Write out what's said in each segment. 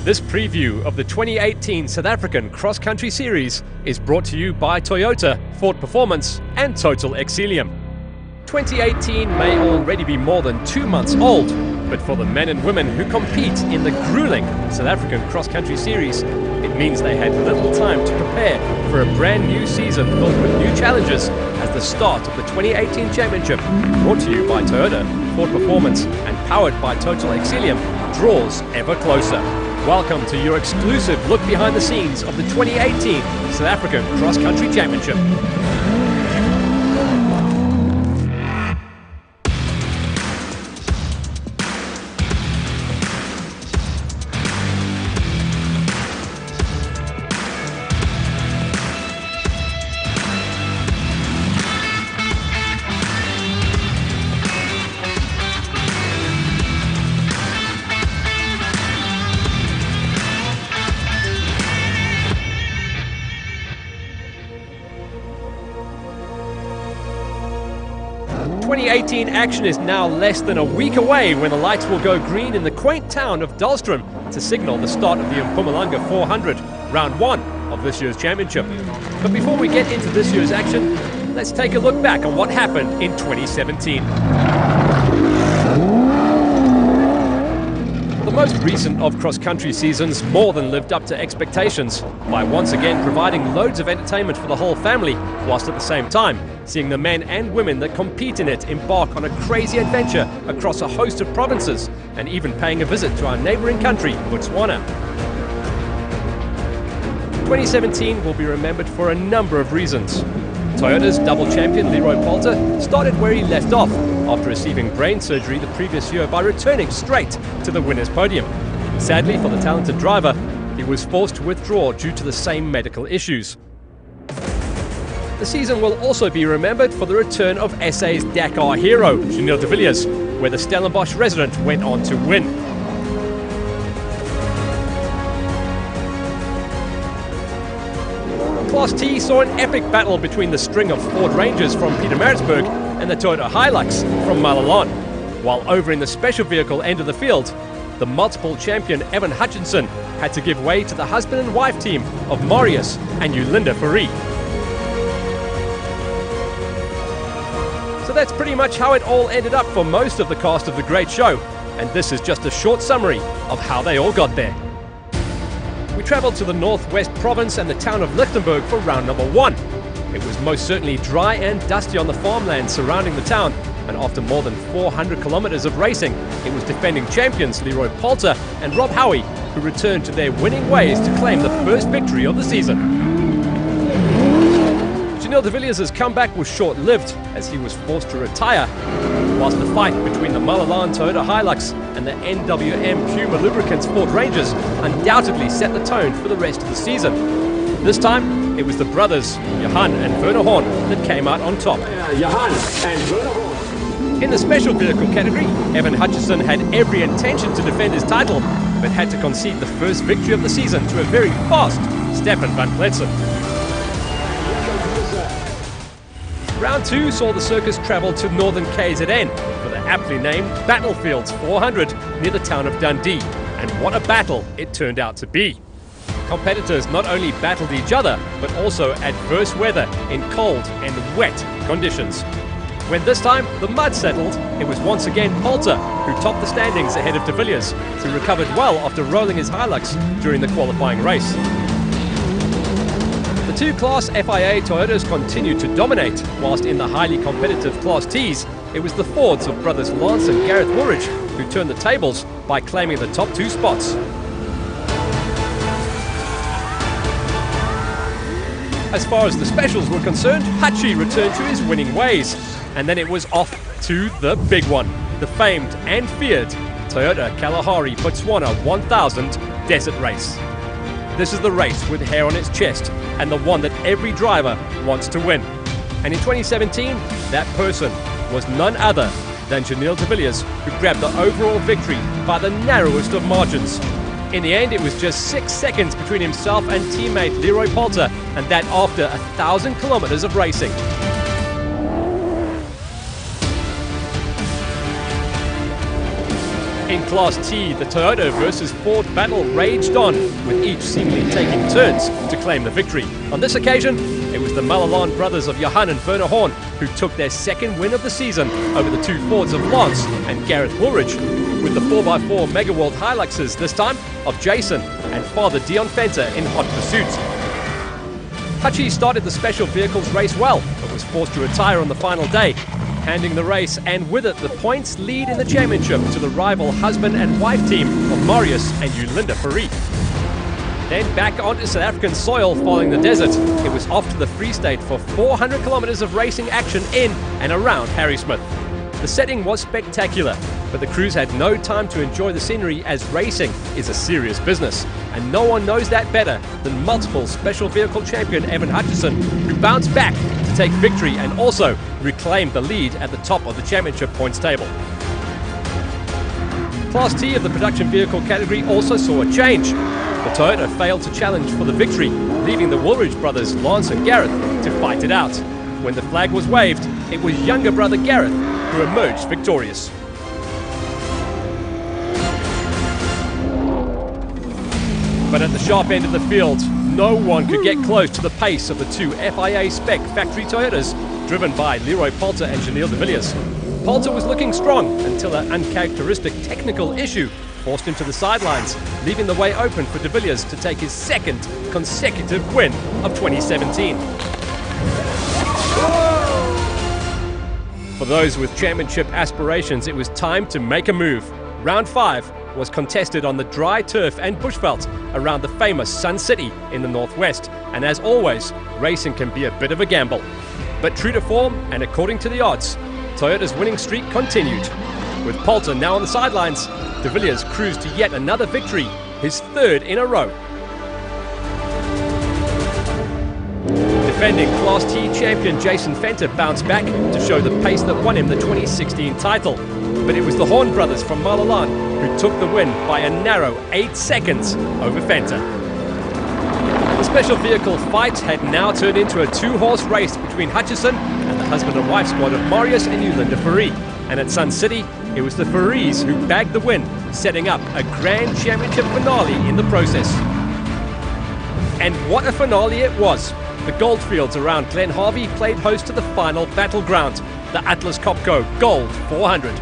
This preview of the 2018 South African Cross Country Series is brought to you by Toyota, Ford Performance and Total Exilium. 2018 may already be more than 2 months old, but for the men and women who compete in the grueling South African Cross Country Series, it means they had little time to prepare for a brand new season filled with new challenges as the start of the 2018 Championship, brought to you by Toyota, Ford Performance and powered by Total Exilium, draws ever closer. Welcome to your exclusive look behind the scenes of the 2018 South African Cross Country Championship. 2018 action is now less than a week away when the lights will go green in the quaint town of Dalstrom to signal the start of the Mpumalanga 400, round 1 of this year's championship. But before we get into this year's action, let's take a look back on what happened in 2017. The most recent of cross-country seasons more than lived up to expectations by once again providing loads of entertainment for the whole family, whilst at the same time seeing the men and women that compete in it embark on a crazy adventure across a host of provinces and even paying a visit to our neighbouring country, Botswana. 2017 will be remembered for a number of reasons. Toyota's double champion Leroy Polter started where he left off after receiving brain surgery the previous year by returning straight to the winner's podium. Sadly for the talented driver, he was forced to withdraw due to the same medical issues. The season will also be remembered for the return of SA's Dakar hero, Janelle de Villiers, where the Stellenbosch resident went on to win. Class T saw an epic battle between the string of Ford Rangers from Pietermaritzburg and the Toyota Hilux from Malalan, while over in the special vehicle end of the field, the multiple champion Evan Hutchinson had to give way to the husband and wife team of Marius and Yulinda Fourie. So that's pretty much how it all ended up for most of the cast of the great show, and this is just a short summary of how they all got there. We travelled to the Northwest Province and the town of Lichtenburg for round number 1. It was most certainly dry and dusty on the farmland surrounding the town, and after more than 400 kilometres of racing, it was defending champions Leroy Polter and Rob Howie who returned to their winning ways to claim the first victory of the season. Janelle de Villiers' comeback was short-lived as he was forced to retire, whilst the fight between the Malalan Toyota Hilux and the NWM Puma Lubricants Ford Rangers undoubtedly set the tone for the rest of the season. This time, it was the brothers, Johan and Werner Horn, that came out on top. Johan and Werner Horn. In the special vehicle category, Evan Hutchinson had every intention to defend his title, but had to concede the first victory of the season to a very fast Stefan van Pletsen. Round 2 saw the circus travel to northern KZN for the aptly named Battlefields 400 near the town of Dundee, and what a battle it turned out to be. Competitors not only battled each other, but also adverse weather in cold and wet conditions. When this time the mud settled, it was once again Polter who topped the standings ahead of de Villiers, who recovered well after rolling his Hilux during the qualifying race. The two Class FIA Toyotas continued to dominate, whilst in the highly competitive Class Ts, it was the Fords of brothers Lance and Gareth Woolridge who turned the tables by claiming the top 2 spots. As far as the specials were concerned, Hutchie returned to his winning ways, and then it was off to the big one, the famed and feared Toyota Kalahari Botswana 1000 Desert Race. This is the race with hair on its chest and the one that every driver wants to win. And in 2017, that person was none other than Janelle de Villiers, who grabbed the overall victory by the narrowest of margins. In the end, it was just 6 seconds between himself and teammate Leroy Polter, and that after 1,000 kilometres of racing. In Class T, the Toyota versus Ford battle raged on, with each seemingly taking turns to claim the victory. On this occasion, it was the Malalan brothers of Johan and Werner Horn who took their second win of the season over the two Fords of Lance and Gareth Woolridge, with the 4x4 Mega World Hiluxes this time of Jason and father Dion Fenter in hot pursuit. Hutchie started the special vehicles race well, but was forced to retire on the final day, handing the race and with it the points lead in the championship to the rival husband and wife team of Marius and Yulinda Farid. Then back onto South African soil following the desert, it was off to the Free State for 400 kilometers of racing action in and around Harrismith. The setting was spectacular, but the crews had no time to enjoy the scenery as racing is a serious business, and no one knows that better than multiple special vehicle champion Evan Hutchison, who bounced back to take victory and also reclaim the lead at the top of the championship points table. Class T of the production vehicle category also saw a change. The Toyota failed to challenge for the victory, leaving the Woolridge brothers Lance and Gareth to fight it out. When the flag was waved, it was younger brother Gareth who emerged victorious. But at the sharp end of the field, no one could get close to the pace of the two FIA spec factory Toyotas, driven by Leroy Poulter and Janelle de Villiers. Poulter was looking strong until an uncharacteristic technical issue forced him to the sidelines, leaving the way open for de Villiers to take his second consecutive win of 2017. For those with championship aspirations, it was time to make a move. Round 5 was contested on the dry turf and bushveld around the famous Sun City in the northwest, and as always, racing can be a bit of a gamble. But true to form, and according to the odds, Toyota's winning streak continued. With Poulter now on the sidelines, de Villiers cruised to yet another victory, his third in a row. Defending Class T champion Jason Fenter bounced back to show the pace that won him the 2016 title. But it was the Horn brothers from Malalan who took the win by a narrow 8 seconds over Fenter. The special vehicle fight had now turned into a 2-horse race between Hutchison and the husband and wife squad of Marius and Yulinda Farid. And at Sun City, it was the Farids who bagged the win, setting up a grand championship finale in the process. And what a finale it was! The goldfields around Glen Harvey played host to the final battleground, the Atlas Copco Gold 400.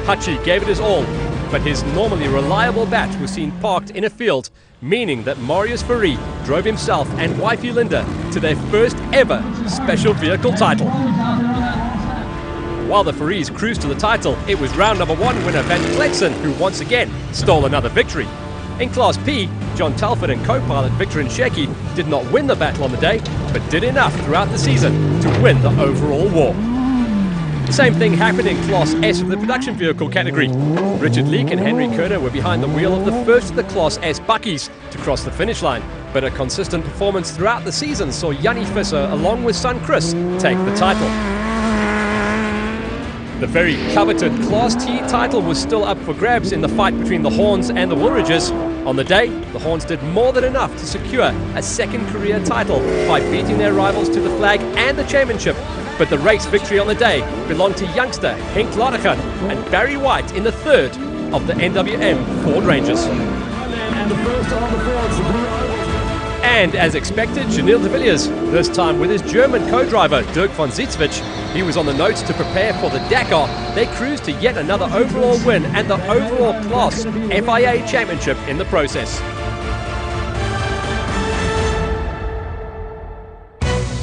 Hutchie gave it his all, but his normally reliable bat was seen parked in a field, meaning that Marius Farid drove himself and wife Yulinda to their first ever special vehicle title. While the Farids cruised to the title, it was round number 1 winner Van Klexen who once again stole another victory. In Class P, John Telford and co-pilot Victor Nsheki did not win the battle on the day, but did enough throughout the season to win the overall war. The same thing happened in Class S of the production vehicle category. Richard Leake and Henry Kerner were behind the wheel of the first of the Class S Buckies to cross the finish line, but a consistent performance throughout the season saw Jannie Visser along with son Chris take the title. The very coveted Class T title was still up for grabs in the fight between the Horns and the Woolridges. On the day, the Horns did more than enough to secure a second career title by beating their rivals to the flag and the championship. But the race victory on the day belonged to youngster Henk Ladegan and Barry White in the third of the NWM Ford Rangers. And as expected, Janelle de Villiers, this time with his German co-driver Dirk von Zitzwitsch. He was on the notes to prepare for the Dakar. They cruised to yet another overall win and the overall class FIA championship in the process.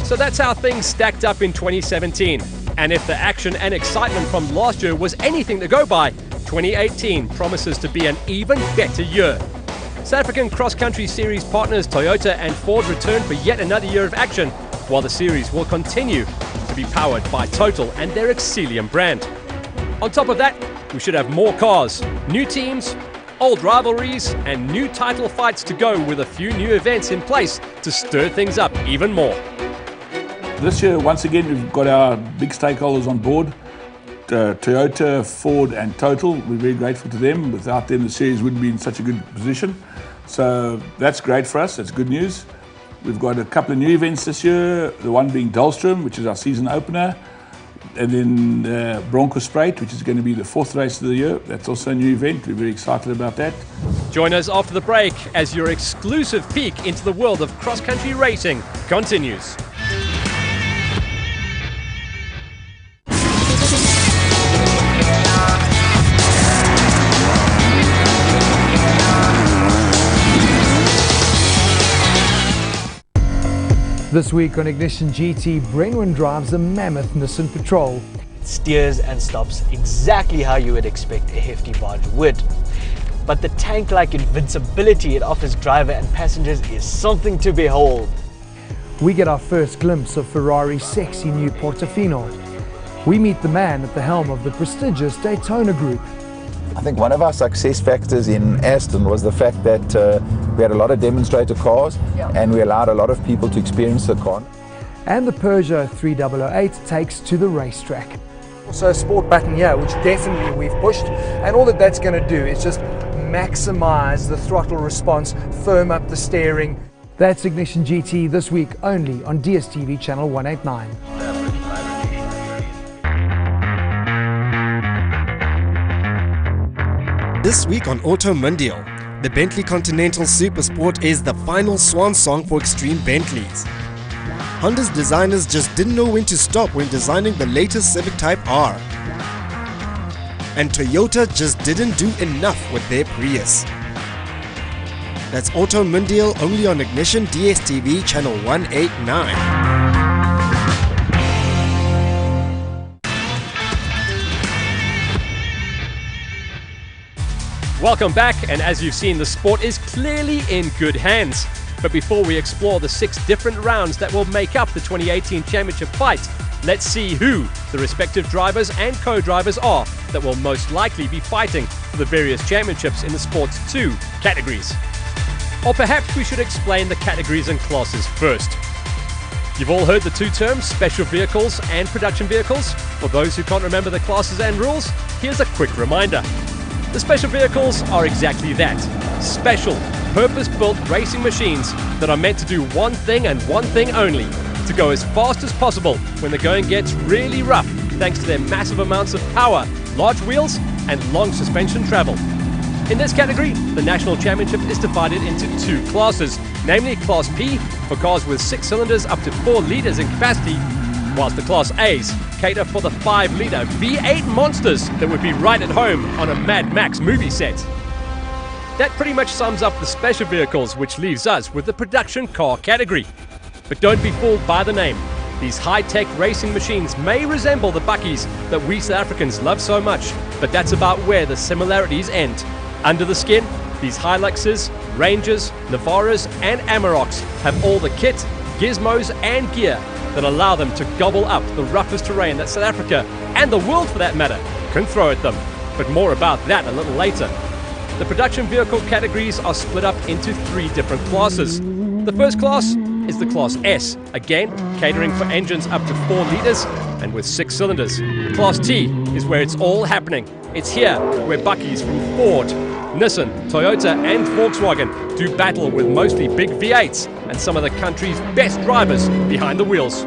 So that's how things stacked up in 2017. And if the action and excitement from last year was anything to go by, 2018 promises to be an even better year. South African cross-country series partners Toyota and Ford return for yet another year of action, while the series will continue to be powered by Total and their Exilium brand. On top of that, we should have more cars, new teams, old rivalries, and new title fights to go, with a few new events in place to stir things up even more. This year, once again, we've got our big stakeholders on board. Toyota, Ford and Total. We're very grateful to them. Without them, the series wouldn't be in such a good position. So that's great for us. That's good news. We've got a couple of new events this year. The one being Dahlstrom, which is our season opener. And then Bronco Sprite, which is going to be the 4th race of the year. That's also a new event. We're very excited about that. Join us after the break as your exclusive peek into the world of cross-country racing continues. This week on Ignition GT, Brenwan drives a mammoth Nissan Patrol. It steers and stops exactly how you would expect a hefty barge would. But the tank-like invincibility it offers driver and passengers is something to behold. We get our first glimpse of Ferrari's sexy new Portofino. We meet the man at the helm of the prestigious Daytona Group. I think one of our success factors in Aston was the fact that we had a lot of demonstrator cars and we allowed a lot of people to experience the car. And the Peugeot 3008 takes to the racetrack. Also a sport button here, which definitely we've pushed, and all that's going to do is just maximize the throttle response, firm up the steering. That's Ignition GT this week only on DSTV channel 189. This week on Auto Mundial, the Bentley Continental Supersport is the final swan song for extreme Bentleys. Honda's designers just didn't know when to stop when designing the latest Civic Type R. And Toyota just didn't do enough with their Prius. That's Auto Mundial only on Ignition DSTV channel 189. Welcome back, and as you've seen, the sport is clearly in good hands. But before we explore the 6 different rounds that will make up the 2018 championship fight, let's see who the respective drivers and co-drivers are that will most likely be fighting for the various championships in the sport's 2 categories. Or perhaps we should explain the categories and classes first. You've all heard the 2 terms, special vehicles and production vehicles. For those who can't remember the classes and rules, here's a quick reminder. The special vehicles are exactly that, special, purpose-built racing machines that are meant to do one thing and one thing only, to go as fast as possible when the going gets really rough thanks to their massive amounts of power, large wheels and long suspension travel. In this category, the National Championship is divided into 2 classes, namely Class P for cars with 6 cylinders up to 4 litres in capacity, whilst the Class A's cater for the 5-litre V8 monsters that would be right at home on a Mad Max movie set. That pretty much sums up the special vehicles, which leaves us with the production car category. But don't be fooled by the name. These high-tech racing machines may resemble the Buckies that we South Africans love so much, but that's about where the similarities end. Under the skin, these Hiluxes, Rangers, Navaras and Amaroks have all the kit, gizmos and gear that allow them to gobble up the roughest terrain that South Africa, and the world for that matter, can throw at them. But more about that a little later. The production vehicle categories are split up into 3 different classes. The first class is the Class S, again catering for engines up to 4 litres and with 6 cylinders. Class T is where it's all happening. It's here where Buckies from Ford, Nissan, Toyota and Volkswagen do battle with mostly big V8s and some of the country's best drivers behind the wheels.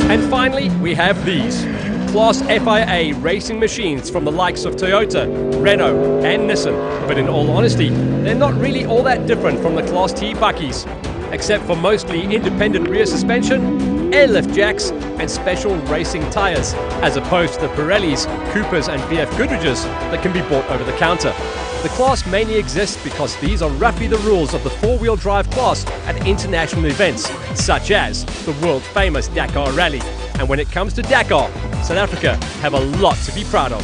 And finally, we have these Class FIA racing machines from the likes of Toyota, Renault and Nissan. But in all honesty, they're not really all that different from the Class T Buckies, except for mostly independent rear suspension, airlift jacks and special racing tyres, as opposed to the Pirellis, Coopers and VF Goodriches that can be bought over the counter. The class mainly exists because these are roughly the rules of the 4-wheel drive class at international events, such as the world famous Dakar Rally. And when it comes to Dakar, South Africa have a lot to be proud of.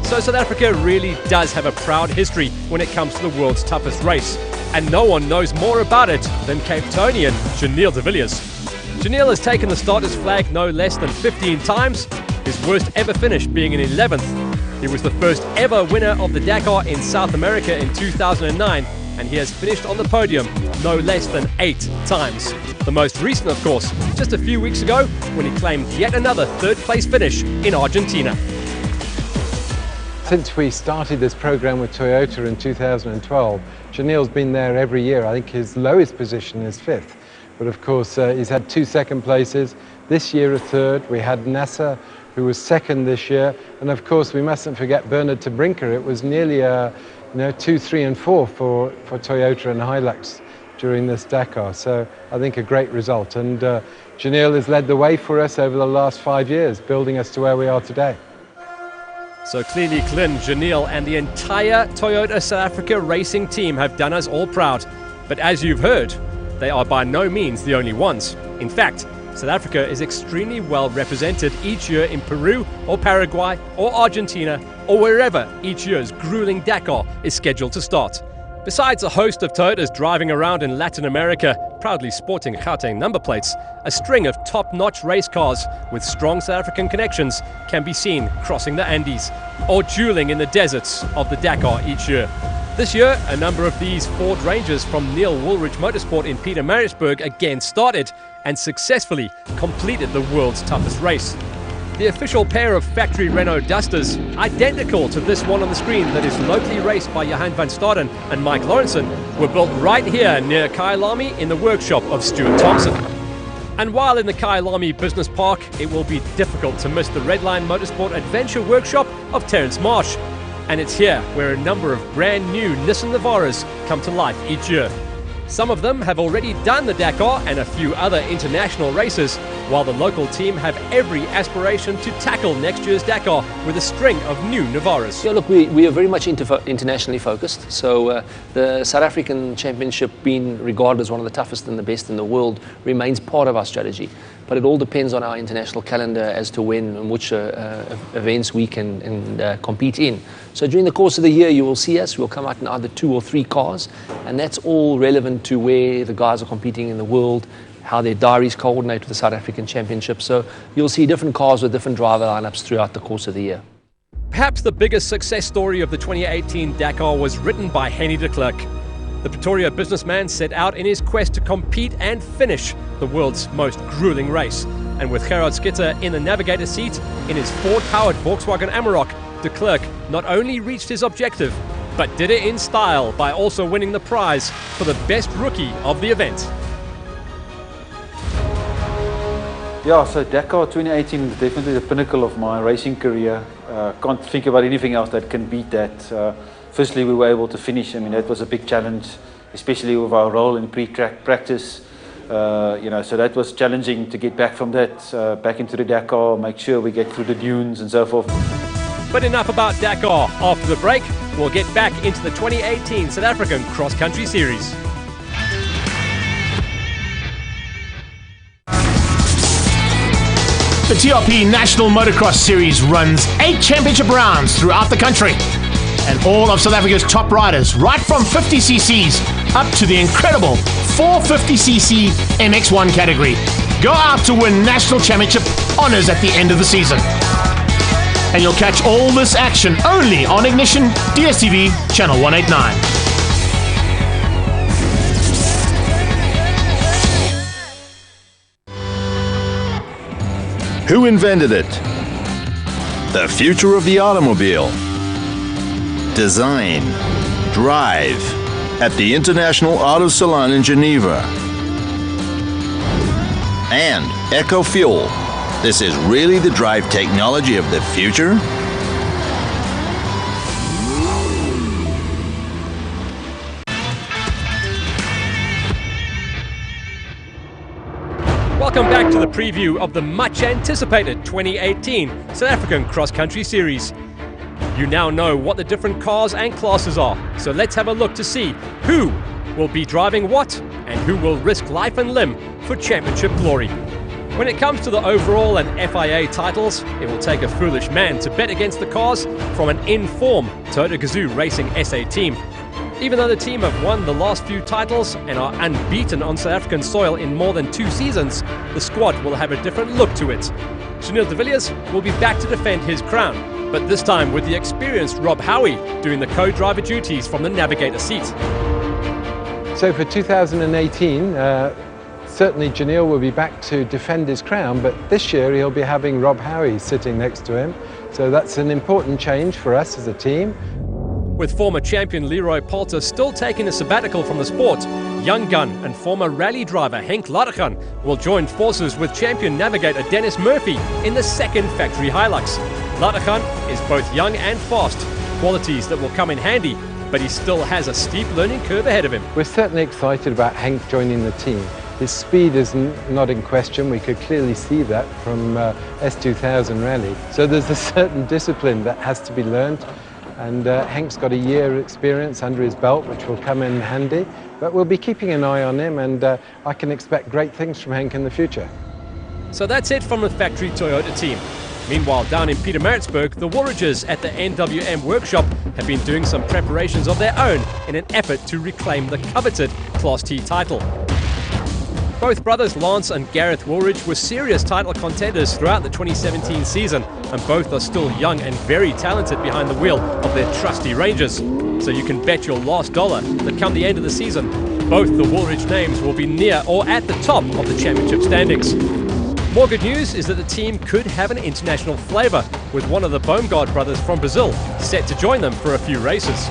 So South Africa really does have a proud history when it comes to the world's toughest race. And no one knows more about it than Cape Townian Janelle de Villiers. Janelle has taken the starter's flag no less than 15 times, his worst ever finish being in 11th. He was the first ever winner of the Dakar in South America in 2009, and he has finished on the podium no less than 8 times. The most recent, of course, just a few weeks ago when he claimed yet another 3rd place finish in Argentina. Since we started this program with Toyota in 2012, Janelle's been there every year. I think his lowest position is 5th. But of course, he's had 2 second places. This year a third. We had Nasser, who was second this year. And of course, we mustn't forget Bernard de Brinker. It was nearly 2, 3 and 4 for Toyota and Hilux during this Dakar. So I think a great result. And Janelle has led the way for us over the last 5 years, building us to where we are today. So clearly, Glyn, Janelle and the entire Toyota South Africa racing team have done us all proud. But as you've heard, they are by no means the only ones. In fact, South Africa is extremely well represented each year in Peru or Paraguay or Argentina or wherever each year's grueling Dakar is scheduled to start. Besides a host of Toyotas driving around in Latin America, proudly sporting Gauteng number plates, a string of top-notch race cars with strong South African connections can be seen crossing the Andes or dueling in the deserts of the Dakar each year. This year, a number of these Ford Rangers from Neil Woolridge Motorsport in Pietermaritzburg again started and successfully completed the world's toughest race. The official pair of factory Renault Dusters, identical to this one on the screen that is locally raced by Johan van Staden and Mike Lawrenson, were built right here near Kyalami in the workshop of Stuart Thompson. And while in the Kyalami Business Park, it will be difficult to miss the Redline Motorsport Adventure Workshop of Terence Marsh. And it's here where a number of brand new Nissan Navaras come to life each year. Some of them have already done the Dakar and a few other international races, while the local team have every aspiration to tackle next year's Dakar with a string of new Navaras. Yeah, look, we are very much internationally focused. So the South African Championship, being regarded as one of the toughest and the best in the world, remains part of our strategy. But it all depends on our international calendar as to when and which events we can compete in. So during the course of the year, you will see us. We'll come out in either 2 or 3 cars, and that's all relevant to where the guys are competing in the world, how their diaries coordinate with the South African Championship. So you'll see different cars with different driver lineups throughout the course of the year. Perhaps the biggest success story of the 2018 Dakar was written by Henny de Klerk. The Pretoria businessman set out in his quest to compete and finish the world's most grueling race. And with Gerard Schitter in the navigator seat in his Ford-powered Volkswagen Amarok, de Klerk not only reached his objective, but did it in style by also winning the prize for the best rookie of the event. Yeah, so Dakar 2018 is definitely the pinnacle of my racing career. Can't think about anything else that can beat that. Firstly, we were able to finish. I mean, that was a big challenge, especially with our role in pre-track practice. So that was challenging to get back from that, back into the Dakar, make sure we get through the dunes and so forth. But enough about Dakar. After the break, we'll get back into the 2018 South African Cross Country Series. The TRP National Motocross Series runs 8 championship rounds throughout the country. And all of South Africa's top riders, right from 50cc's up to the incredible 450cc MX1 category, go out to win national championship honours at the end of the season. And you'll catch all this action only on Ignition DSTV Channel 189. Who invented it? The future of the automobile. Design, drive, at the International Auto Salon in Geneva. And EcoFuel. This is really the drive technology of the future? Welcome back to the preview of the much anticipated 2018 South African Cross Country Series. You now know what the different cars and classes are, so let's have a look to see who will be driving what and who will risk life and limb for championship glory. When it comes to the overall and FIA titles, it will take a foolish man to bet against the cars from an in-form Toyota Gazoo Racing SA team. Even though the team have won the last few titles and are unbeaten on South African soil in more than 2 seasons, the squad will have a different look to it. Janelle de Villiers will be back to defend his crown, but this time with the experienced Rob Howie doing the co-driver duties from the navigator seat. So for 2018, certainly Janelle will be back to defend his crown, but this year he'll be having Rob Howie sitting next to him. So that's an important change for us as a team. With former champion Leroy Poulter still taking a sabbatical from the sport, young gun and former rally driver Henk Ladegan will join forces with champion navigator Dennis Murphy in the second factory Hilux. Ladegan is both young and fast, qualities that will come in handy, but he still has a steep learning curve ahead of him. We're certainly excited about Henk joining the team. His speed is not in question. We could clearly see that from S2000 Rally. So there's a certain discipline that has to be learned. And Henk's got a year experience under his belt, which will come in handy. But we'll be keeping an eye on him, and I can expect great things from Henk in the future. So that's it from the factory Toyota team. Meanwhile, down in Pietermaritzburg, the Woolridges at the NWM workshop have been doing some preparations of their own in an effort to reclaim the coveted Class T title. Both brothers Lance and Gareth Woolridge were serious title contenders throughout the 2017 season, and both are still young and very talented behind the wheel of their trusty Rangers. So you can bet your last dollar that come the end of the season, both the Woolridge names will be near or at the top of the championship standings. More good news is that the team could have an international flavour, with one of the Baumgart brothers from Brazil set to join them for a few races.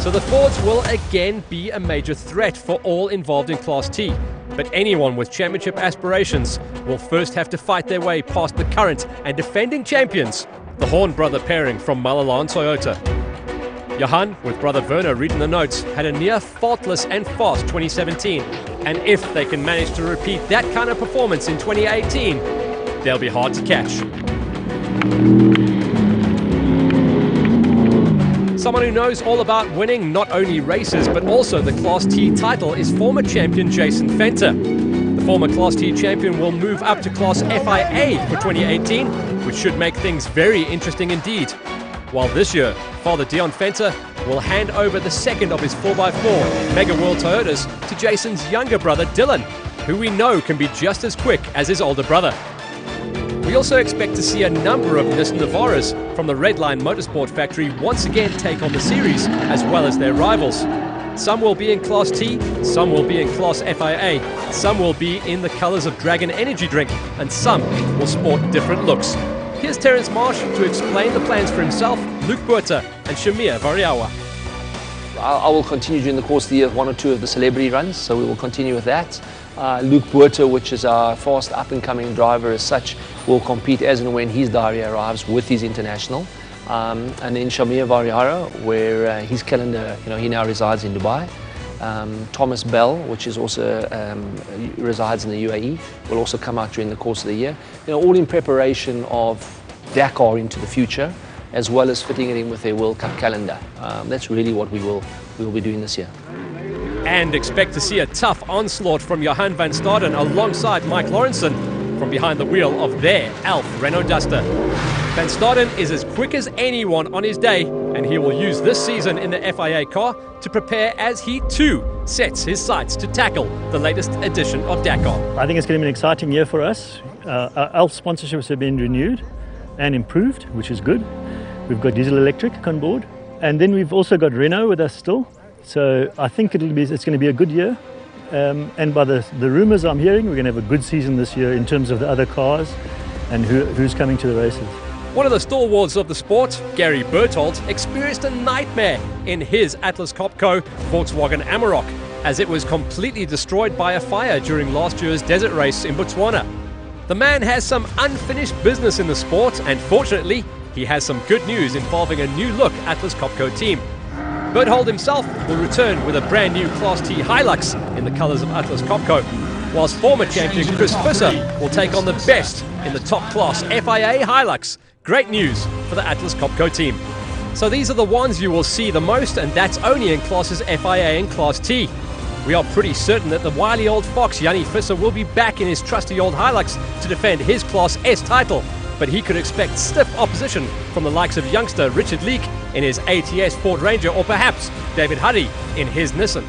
So the Fords will again be a major threat for all involved in Class T. But anyone with championship aspirations will first have to fight their way past the current and defending champions, the Horn brother pairing from Malalan Toyota. Johan, with brother Werner reading the notes, had a near faultless and fast 2017. And if they can manage to repeat that kind of performance in 2018, they'll be hard to catch. Someone who knows all about winning not only races but also the Class T title is former champion Jason Venter. The former Class T champion will move up to Class FIA for 2018, which should make things very interesting indeed. While this year, Father Dion Venter will hand over the second of his 4x4 Mega World Toyotas to Jason's younger brother Dylan, who we know can be just as quick as his older brother. We also expect to see a number of Nissan Navaras from the Redline Motorsport factory once again take on the series, as well as their rivals. Some will be in Class T, some will be in Class FIA, some will be in the colours of Dragon Energy Drink, and some will sport different looks. Here's Terence Marsh to explain the plans for himself, Luke Buerta and Shamir Variawa. I will continue during the course of the year one or two of the celebrity runs, so we will continue with that. Luke Buerta, which is our fast up-and-coming driver as such, will compete as and when his diary arrives with his international. And then Shamir Variara, where his calendar, he now resides in Dubai. Thomas Bell, which is also resides in the UAE, will also come out during the course of the year. All in preparation of Dakar into the future, as well as fitting it in with their World Cup calendar. That's really what we will be doing this year. And expect to see a tough onslaught from Johan van Staden alongside Mike Lawrenson from behind the wheel of their Alf Renault Duster. Van Staden is as quick as anyone on his day, and he will use this season in the FIA car to prepare as he too sets his sights to tackle the latest edition of Dakar. I think it's going to be an exciting year for us. Our Alf sponsorships have been renewed and improved, which is good. We've got diesel electric on board, and then we've also got Renault with us still. So I think it's going to be a good year. And by the rumours I'm hearing, we're going to have a good season this year in terms of the other cars and who's coming to the races. One of the stalwarts of the sport, Gary Berthold, experienced a nightmare in his Atlas Copco Volkswagen Amarok, as it was completely destroyed by a fire during last year's desert race in Botswana. The man has some unfinished business in the sport, and fortunately, he has some good news involving a new look Atlas Copco team. Berthold himself will return with a brand new Class T Hilux in the colours of Atlas Copco, whilst former champion Chris Visser will take on the best in the top class FIA Hilux. Great news for the Atlas Copco team. So these are the ones you will see the most, and that's only in classes FIA and Class T. We are pretty certain that the wily old fox Jannie Visser will be back in his trusty old Hilux to defend his Class S title, but he could expect stiff opposition from the likes of youngster Richard Leek in his ATS Ford Ranger, or perhaps David Huddy in his Nissan.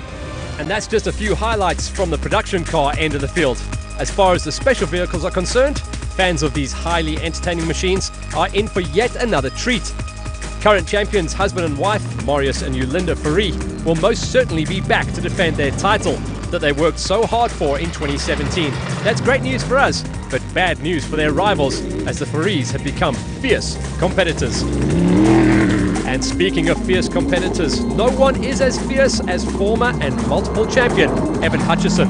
And that's just a few highlights from the production car end of the field. As far as the special vehicles are concerned, fans of these highly entertaining machines are in for yet another treat. Current champions husband and wife, Marius and Yulinda Fourie, will most certainly be back to defend their title that they worked so hard for in 2017. That's great news for us, but bad news for their rivals, as the Fouries have become fierce competitors. And speaking of fierce competitors, no one is as fierce as former and multiple champion Evan Hutchison.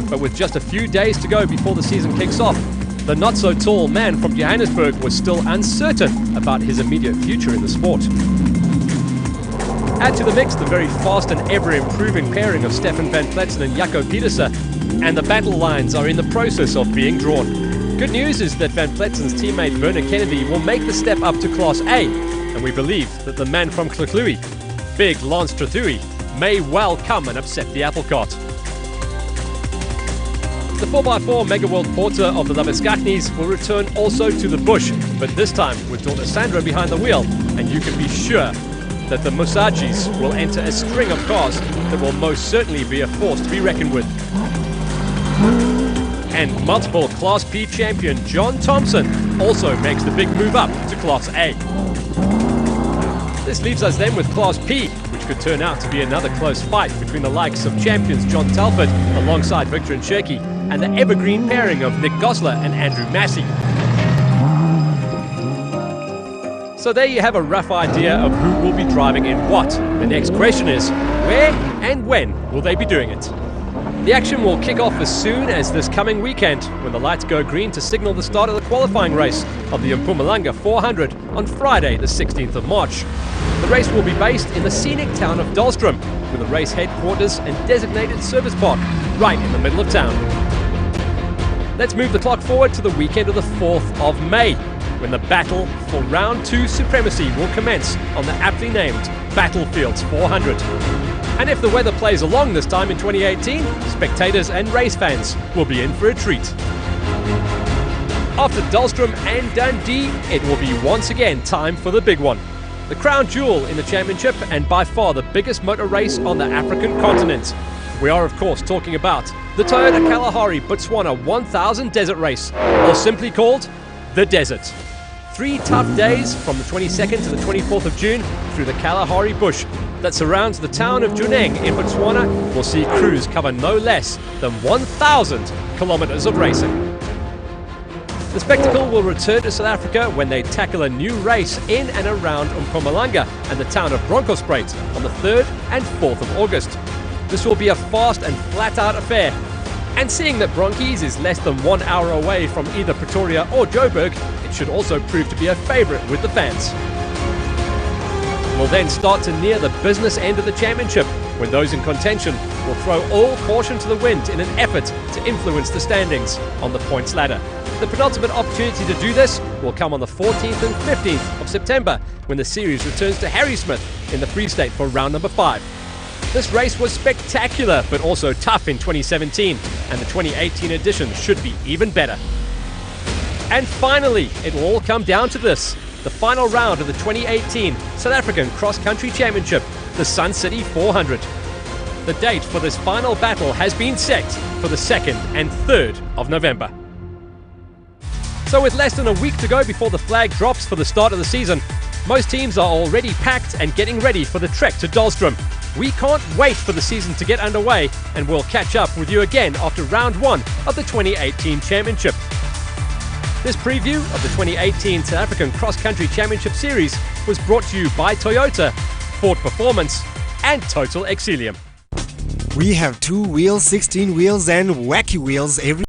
But with just a few days to go before the season kicks off, the not-so-tall man from Johannesburg was still uncertain about his immediate future in the sport. Add to the mix the very fast and ever-improving pairing of Stefan van Vleuten and Jaco Pieterse, and the battle lines are in the process of being drawn. Good news is that Van Vleten's teammate Werner Kennedy will make the step up to Class A, and we believe that the man from Kluklui, Big Lance Trathui, may well come and upset the apple cart. The 4x4 Mega World Porter of the Labeskagnis will return also to the bush, but this time with daughter Sandra behind the wheel, and you can be sure that the Musajis will enter a string of cars that will most certainly be a force to be reckoned with. And multiple Class P champion John Thompson also makes the big move up to Class A. This leaves us then with Class P, which could turn out to be another close fight between the likes of champions John Telford alongside Victor and Shirky, and the evergreen pairing of Nick Gosler and Andrew Massey. So there you have a rough idea of who will be driving in what. The next question is, where and when will they be doing it? The action will kick off as soon as this coming weekend, when the lights go green to signal the start of the qualifying race of the Mpumalanga 400 on Friday the 16th of March. The race will be based in the scenic town of Dahlstrom, with the race headquarters and designated service park right in the middle of town. Let's move the clock forward to the weekend of the 4th of May, when the battle for Round 2 supremacy will commence on the aptly named Battlefields 400. And if the weather plays along this time in 2018, spectators and race fans will be in for a treat. After Dahlstrom and Dundee, it will be once again time for the big one. The crown jewel in the championship, and by far the biggest motor race on the African continent. We are of course talking about the Toyota Kalahari Botswana 1000 Desert Race, or simply called the Desert. 3 tough days from the 22nd to the 24th of June through the Kalahari bush that surrounds the town of Juneng in Botswana will see crews cover no less than 1,000 kilometers of racing. The spectacle will return to South Africa when they tackle a new race in and around Mpumalanga and the town of Bronkhorstspruit on the 3rd and 4th of August. This will be a fast and flat-out affair. And seeing that Bronchies is less than 1 hour away from either Pretoria or Joburg, it should also prove to be a favourite with the fans. We'll then start to near the business end of the championship, when those in contention will throw all caution to the wind in an effort to influence the standings on the points ladder. The penultimate opportunity to do this will come on the 14th and 15th of September, when the series returns to Harrismith in the Free State for round number 5. This race was spectacular, but also tough in 2017, and the 2018 edition should be even better. And finally, it will all come down to this: the final round of the 2018 South African Cross Country Championship, the Sun City 400. The date for this final battle has been set for the 2nd and 3rd of November. So with less than a week to go before the flag drops for the start of the season, most teams are already packed and getting ready for the trek to Dahlstrom. We can't wait for the season to get underway, and we'll catch up with you again after round 1 of the 2018 Championship. This preview of the 2018 South African Cross Country Championship Series was brought to you by Toyota, Ford Performance and Total Exilium. We have 2 wheels, 16 wheels and wacky wheels every